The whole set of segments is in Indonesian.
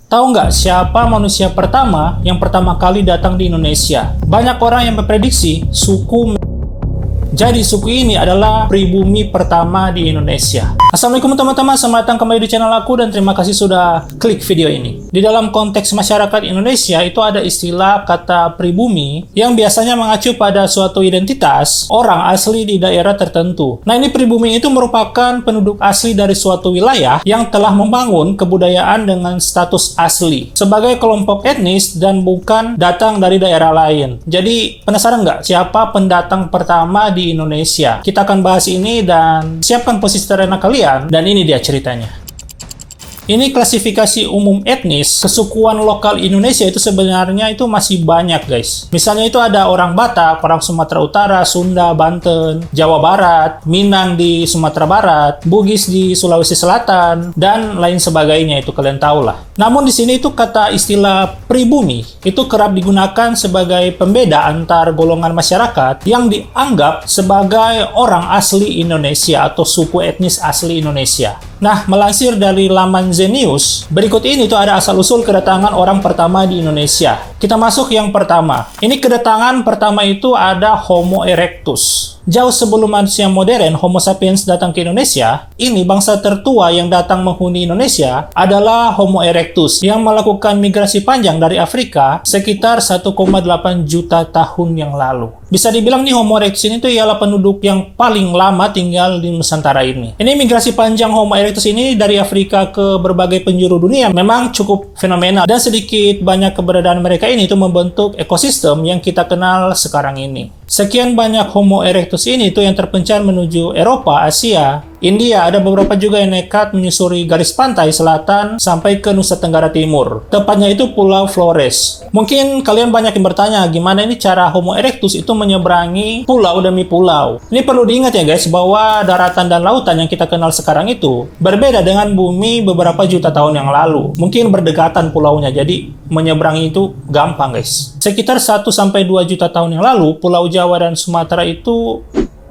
Tahu nggak siapa manusia pertama yang pertama kali datang di Indonesia? Banyak orang yang memprediksi jadi suku ini adalah pribumi pertama di Indonesia. Assalamualaikum teman-teman, selamat datang kembali di channel aku dan terima kasih sudah klik video ini. Di dalam konteks masyarakat Indonesia itu ada istilah kata pribumi yang biasanya mengacu pada suatu identitas orang asli di daerah tertentu. Nah, ini pribumi itu merupakan penduduk asli dari suatu wilayah yang telah membangun kebudayaan dengan status asli sebagai kelompok etnis dan bukan datang dari daerah lain. Jadi penasaran nggak siapa pendatang pertama di Indonesia? Kita akan bahas ini dan siapkan posisi terena kalian, dan ini dia ceritanya. Ini klasifikasi umum etnis, kesukuan lokal Indonesia itu sebenarnya itu masih banyak guys. Misalnya itu ada orang Batak, orang Sumatera Utara, Sunda, Banten, Jawa Barat, Minang di Sumatera Barat, Bugis di Sulawesi Selatan, dan lain sebagainya, itu kalian tahu lah. Namun di sini itu kata istilah pribumi itu kerap digunakan sebagai pembeda antar golongan masyarakat yang dianggap sebagai orang asli Indonesia atau suku etnis asli Indonesia. Nah, melansir dari laman Zenius, berikut ini tuh ada asal-usul kedatangan orang pertama di Indonesia. Kita masuk yang pertama. Ini kedatangan pertama itu ada Homo erectus. Jauh sebelum manusia modern, Homo sapiens datang ke Indonesia, ini bangsa tertua yang datang menghuni Indonesia adalah Homo erectus yang melakukan migrasi panjang dari Afrika sekitar 1,8 juta tahun yang lalu. Bisa dibilang nih Homo erectus ini tuh ialah penduduk yang paling lama tinggal di Nusantara ini. Ini migrasi panjang Homo erectus ini dari Afrika ke berbagai penjuru dunia memang cukup fenomenal dan sedikit banyak keberadaan mereka ini itu membentuk ekosistem yang kita kenal sekarang ini. Sekian banyak Homo erectus ini tuh yang terpencar menuju Eropa, Asia, India, ada beberapa juga yang nekat menyusuri garis pantai selatan sampai ke Nusa Tenggara Timur. Tepatnya itu Pulau Flores. Mungkin kalian banyak yang bertanya, gimana ini cara Homo erectus itu menyeberangi pulau demi pulau. Ini perlu diingat ya guys, bahwa daratan dan lautan yang kita kenal sekarang itu berbeda dengan bumi beberapa juta tahun yang lalu. Mungkin berdekatan pulaunya, jadi menyeberangi itu gampang guys. Sekitar 1-2 juta tahun yang lalu, Pulau Jawa dan Sumatera itu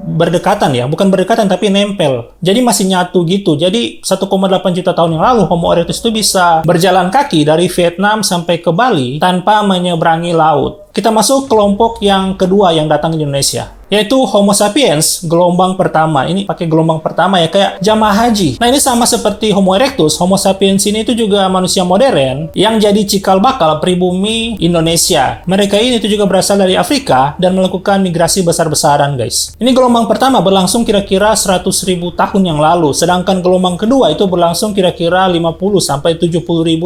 berdekatan ya, bukan berdekatan tapi nempel. Jadi masih nyatu gitu. Jadi 1,8 juta tahun yang lalu Homo erectus itu bisa berjalan kaki dari Vietnam sampai ke Bali tanpa menyeberangi laut. Kita masuk kelompok yang kedua yang datang ke Indonesia, yaitu Homo sapiens gelombang pertama. Ini pakai gelombang pertama ya, kayak jamaah haji. Nah, ini sama seperti Homo erectus, Homo sapiens ini itu juga manusia modern yang jadi cikal bakal pribumi Indonesia. Mereka ini itu juga berasal dari Afrika dan melakukan migrasi besar-besaran guys. Ini gelombang pertama berlangsung kira-kira 100.000 tahun yang lalu, sedangkan gelombang kedua itu berlangsung kira-kira 50-70.000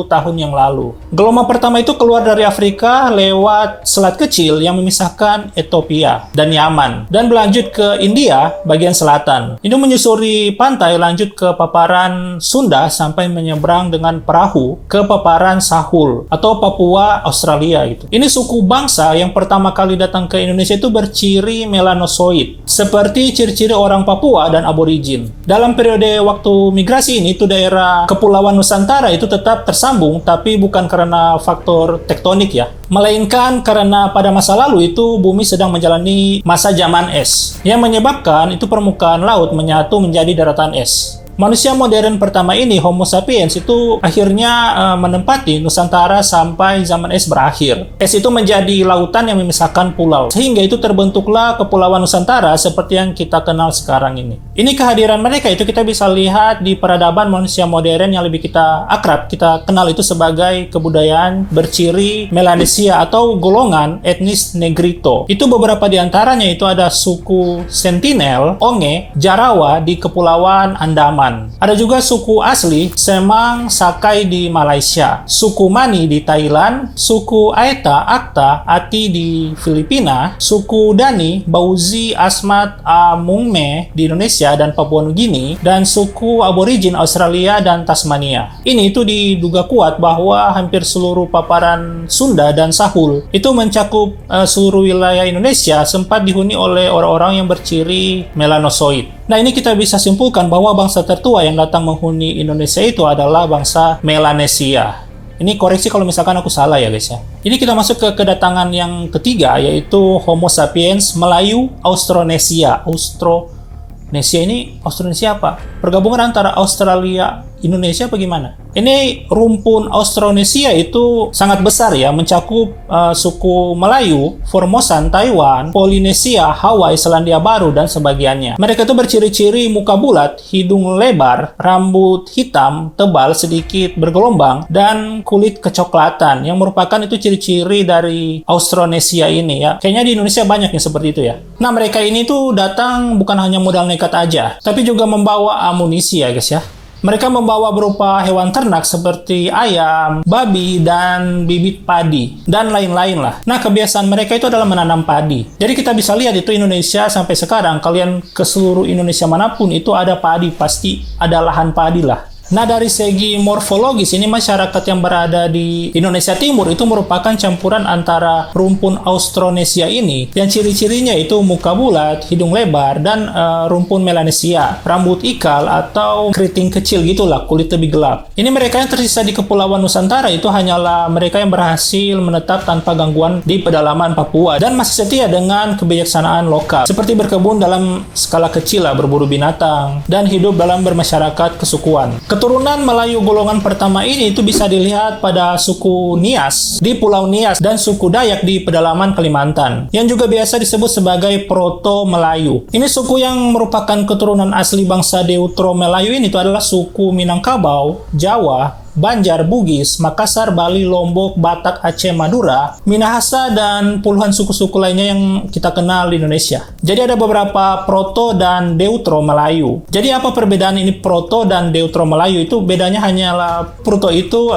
tahun yang lalu. Gelombang pertama itu keluar dari Afrika lewat selat kecil yang memisahkan Ethiopia dan Yaman dan berlanjut ke India bagian selatan. Ini menyusuri pantai lanjut ke paparan Sunda sampai menyeberang dengan perahu ke paparan Sahul atau Papua Australia gitu. Ini suku bangsa yang pertama kali datang ke Indonesia itu berciri melanosoid seperti ciri-ciri orang Papua dan aborigin. Dalam periode waktu migrasi ini itu daerah Kepulauan Nusantara itu tetap tersambung, tapi bukan karena faktor tektonik ya, melainkan karena pada masa lalu itu bumi sedang menjalani masa zaman es yang menyebabkan itu permukaan laut menyatu menjadi daratan es. Manusia modern pertama ini, Homo sapiens, itu akhirnya menempati Nusantara sampai zaman es berakhir. Es itu menjadi lautan yang memisahkan pulau, sehingga itu terbentuklah Kepulauan Nusantara seperti yang kita kenal sekarang ini. Ini kehadiran mereka itu kita bisa lihat di peradaban manusia modern yang lebih kita akrab, kita kenal itu sebagai kebudayaan berciri Melanesia atau golongan etnis Negrito. Itu beberapa di antaranya itu ada suku Sentinel, Onge, Jarawa di Kepulauan Andaman. Ada juga suku asli Semang Sakai di Malaysia, suku Mani di Thailand, suku Aeta, Akta, Ati di Filipina, suku Dani, Bauzi, Asmat, Amungme di Indonesia dan Papua Nugini, dan suku aborigin Australia dan Tasmania. Ini itu diduga kuat bahwa hampir seluruh paparan Sunda dan Sahul itu mencakup seluruh wilayah Indonesia sempat dihuni oleh orang-orang yang berciri melanosoid. Nah, ini kita bisa simpulkan bahwa bangsa tertua yang datang menghuni Indonesia itu adalah bangsa Melanesia. Ini koreksi kalau misalkan aku salah ya guys ya. Ini kita masuk ke kedatangan yang ketiga, yaitu Homo sapiens Melayu Austronesia. Austronesia ini Austronesia apa? Pergabungan antara Australia Indonesia bagaimana? Ini rumpun Austronesia itu sangat besar ya, mencakup suku Melayu, Formosan, Taiwan, Polinesia, Hawaii, Selandia Baru, dan sebagiannya. Mereka itu berciri-ciri muka bulat, hidung lebar, rambut hitam, tebal, sedikit bergelombang, dan kulit kecoklatan, yang merupakan itu ciri-ciri dari Austronesia ini ya. Kayaknya di Indonesia banyak yang seperti itu ya. Nah, mereka ini tuh datang bukan hanya modal nekat aja, tapi juga membawa amunisi ya guys ya. Mereka membawa berupa hewan ternak seperti ayam, babi, dan bibit padi, dan lain-lain lah. Nah, kebiasaan mereka itu adalah menanam padi. Jadi kita bisa lihat itu Indonesia sampai sekarang, kalian ke seluruh Indonesia manapun itu ada padi, pasti ada lahan padi lah. Nah, dari segi morfologis ini masyarakat yang berada di Indonesia Timur itu merupakan campuran antara rumpun Austronesia ini yang ciri-cirinya itu muka bulat, hidung lebar, dan rumpun Melanesia, rambut ikal atau keriting kecil gitulah, kulit lebih gelap. Ini mereka yang tersisa di Kepulauan Nusantara itu hanyalah mereka yang berhasil menetap tanpa gangguan di pedalaman Papua dan masih setia dengan kebijaksanaan lokal, seperti berkebun dalam skala kecil lah, berburu binatang, dan hidup dalam bermasyarakat kesukuan. Keturunan Melayu golongan pertama ini itu bisa dilihat pada suku Nias di Pulau Nias dan suku Dayak di pedalaman Kalimantan, yang juga biasa disebut sebagai Proto-Melayu. Ini suku yang merupakan keturunan asli bangsa Deutero-Melayu ini itu adalah suku Minangkabau, Jawa, Banjar, Bugis, Makassar, Bali, Lombok, Batak, Aceh, Madura, Minahasa, dan puluhan suku-suku lainnya yang kita kenal di Indonesia. Jadi ada beberapa Proto dan Deutero Melayu. Jadi apa perbedaan ini Proto dan Deutero Melayu? Itu bedanya hanyalah Proto itu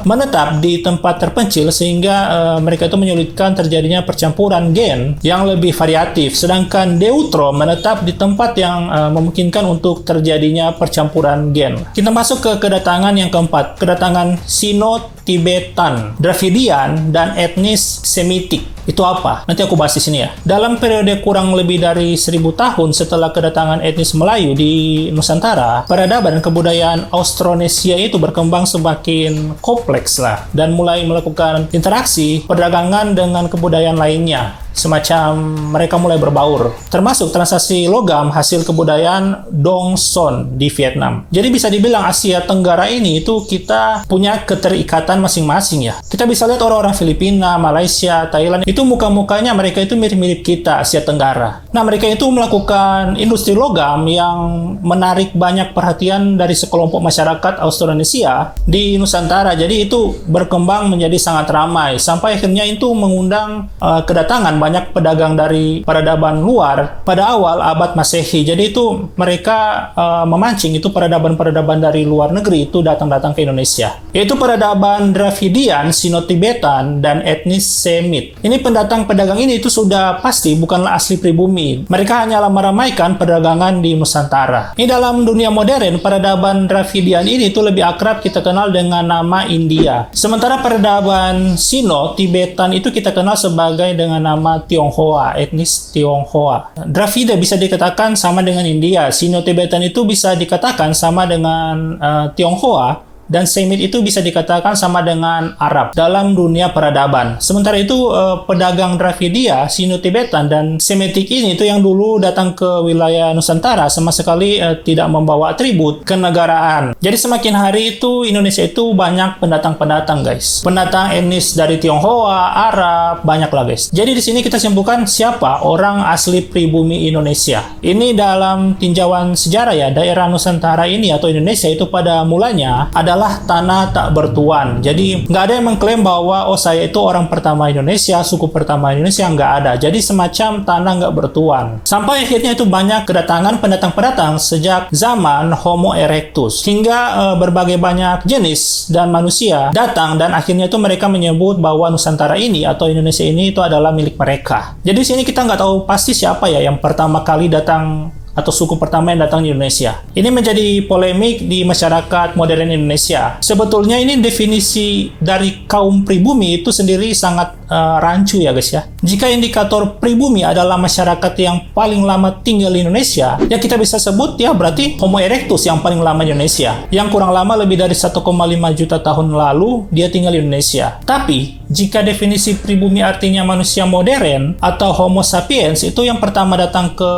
menetap di tempat terpencil sehingga mereka itu menyulitkan terjadinya percampuran gen yang lebih variatif. Sedangkan Deutero menetap di tempat yang memungkinkan untuk terjadinya percampuran gen. Kita masuk ke kedatangan yang keempat. Kedatangan Sino-Tibetan, Dravidian, dan etnis Semitik. Itu apa? Nanti aku bahas di sini ya. Dalam periode kurang lebih dari 1000 tahun setelah kedatangan etnis Melayu di Nusantara, peradaban dan kebudayaan Austronesia itu berkembang semakin kompleks lah dan mulai melakukan interaksi perdagangan dengan kebudayaan lainnya. Semacam mereka mulai berbaur, termasuk transaksi logam hasil kebudayaan Dong Son di Vietnam. Jadi bisa dibilang Asia Tenggara ini itu kita punya keterikatan masing-masing ya. Kita bisa lihat orang-orang Filipina, Malaysia, Thailand, itu muka-mukanya mereka itu mirip-mirip kita, Asia Tenggara. Nah, mereka itu melakukan industri logam yang menarik banyak perhatian dari sekelompok masyarakat Austronesia di Nusantara. Jadi itu berkembang menjadi sangat ramai, sampai akhirnya itu mengundang kedatangan banyak pedagang dari peradaban luar pada awal abad Masehi. Jadi itu mereka memancing itu peradaban-peradaban dari luar negeri itu datang-datang ke Indonesia. Yaitu peradaban Dravidian, Sino-Tibetan, dan etnis Semit. Ini pendatang pedagang ini itu sudah pasti bukanlah asli pribumi. Mereka hanyalah meramaikan perdagangan di Nusantara. Ini dalam dunia modern, peradaban Dravidian ini itu lebih akrab kita kenal dengan nama India. Sementara peradaban Sino-Tibetan itu kita kenal sebagai dengan nama Tionghoa, etnis Tionghoa. Dravida bisa dikatakan sama dengan India, Sino-Tibetan itu bisa dikatakan sama dengan Tionghoa, dan Semit itu bisa dikatakan sama dengan Arab dalam dunia peradaban. Sementara itu pedagang Dravidia, Sino-Tibetan, dan Semitik ini itu yang dulu datang ke wilayah Nusantara sama sekali tidak membawa atribut kenegaraan. Jadi semakin hari itu Indonesia itu banyak pendatang-pendatang guys. Pendatang etnis dari Tionghoa, Arab, banyak lah guys. Jadi di sini kita simpulkan siapa orang asli pribumi Indonesia. Ini dalam tinjauan sejarah ya, daerah Nusantara ini atau Indonesia itu pada mulanya adalah tanah tak bertuan. Jadi nggak ada yang mengklaim bahwa oh saya itu orang pertama Indonesia, suku pertama Indonesia, nggak ada. Jadi semacam tanah nggak bertuan. Sampai akhirnya itu banyak kedatangan pendatang-pendatang sejak zaman Homo erectus hingga berbagai banyak jenis dan manusia datang dan akhirnya itu mereka menyebut bahwa Nusantara ini atau Indonesia ini itu adalah milik mereka. Jadi di sini kita nggak tahu pasti siapa ya yang pertama kali datang atau suku pertama yang datang di Indonesia. Ini menjadi polemik di masyarakat modern Indonesia. Sebetulnya ini definisi dari kaum pribumi itu sendiri sangat rancu ya guys ya. Jika indikator pribumi adalah masyarakat yang paling lama tinggal di Indonesia, ya kita bisa sebut ya berarti Homo erectus yang paling lama di Indonesia. Yang kurang lama lebih dari 1,5 juta tahun lalu dia tinggal di Indonesia. Tapi jika definisi pribumi artinya manusia modern atau Homo sapiens itu yang pertama datang ke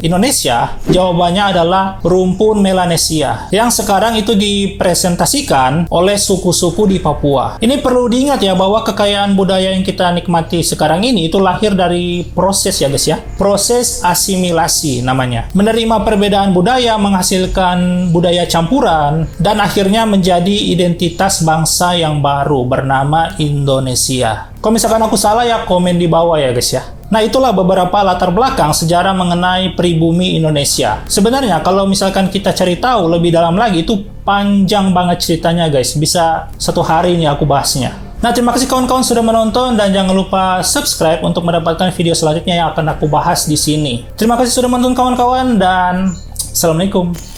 Indonesia Indonesia? Jawabannya adalah rumpun Melanesia, yang sekarang itu dipresentasikan oleh suku-suku di Papua. Ini perlu diingat ya, bahwa kekayaan budaya yang kita nikmati sekarang ini itu lahir dari proses ya guys ya. Proses asimilasi namanya. Menerima perbedaan budaya menghasilkan budaya campuran dan akhirnya menjadi identitas bangsa yang baru bernama Indonesia. Kalau misalkan aku salah ya komen di bawah ya guys ya. Nah, itulah beberapa latar belakang sejarah mengenai pribumi Indonesia. Sebenarnya kalau misalkan kita cari tahu lebih dalam lagi, itu panjang banget ceritanya guys. Bisa satu hari ini aku bahasnya. Nah, terima kasih kawan-kawan sudah menonton dan jangan lupa subscribe untuk mendapatkan video selanjutnya yang akan aku bahas di sini. Terima kasih sudah menonton kawan-kawan dan Assalamualaikum.